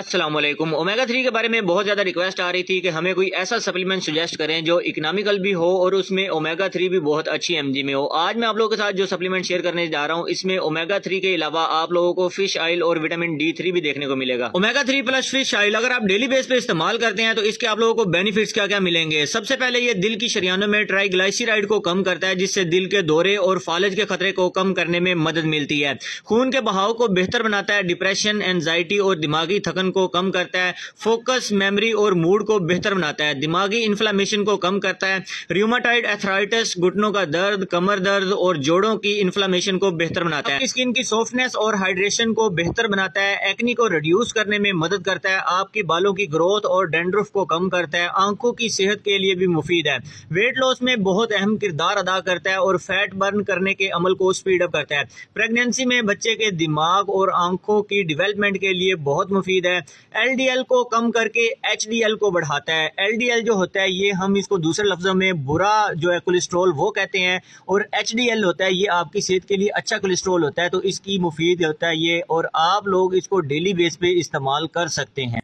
अस्सलाम वालेकुम। ओमेगा 3 के बारे में बहुत ज़्यादा रिक्वेस्ट आ रही थी कि हमें कोई ऐसा सप्लीमेंट सजेस्ट करें जो इकोनॉमिकल भी हो और उसमें ओमेगा 3 भी बहुत अच्छी एमजी में हो। आज मैं आप लोगों के साथ जो सप्लीमेंट शेयर करने जा रहा हूं, इसमें ओमेगा 3 के अलावा आप लोगों को फिश ऑयल और विटामिन D3 भी देखने को मिलेगा। ओमेगा 3 प्लस फिश ऑयल अगर आप डेली बेस पे इस्तेमाल करते हैं तो इसके आप लोगों को बेनिफिट्स क्या क्या मिलेंगे। सबसे पहले ये दिल की शरियानों में ट्राइग्लाइसराइड को कम करता है, जिससे दिल के दौरे और फालज के खतरे को कम करने में मदद मिलती है। खून के बहाव को बेहतर बनाता है, डिप्रेशन, एंजाइटी और दिमागी थकन को कम करता है, फोकस, मेमोरी और मूड को बेहतर बनाता है, दिमागी इन्फ्लेमेशन को कम करता है, रियूमेटॉइड आर्थराइटिस, घुटनों का दर्द, कमर दर्द और जोड़ों की इन्फ्लेमेशन को बेहतर बनाता है, स्किन की सॉफ्टनेस और हाइड्रेशन को बेहतर बनाता है, एक्नी को रिड्यूस करने में मदद करता है, आपकी बालों की ग्रोथ और डैंड्रफ को कम करता है, आंखों की सेहत के लिए भी मुफीद है, वेट लॉस में बहुत अहम किरदार अदा करता है और फैट बर्न करने के अमल को स्पीड अप करता है, प्रेगनेंसी में बच्चे के दिमाग और आंखों की डेवलपमेंट के लिए बहुत मुफीद है, एलडीएल को कम करके एचडीएल को बढ़ाता है। एलडीएल जो होता है ये हम इसको दूसरे लफ्जों में बुरा जो है कोलेस्ट्रॉल वो कहते हैं, और एचडीएल होता है ये आपकी सेहत के लिए अच्छा कोलेस्ट्रॉल होता है, तो इसकी मुफीद होता है ये, और आप लोग इसको डेली बेस पे इस्तेमाल कर सकते हैं।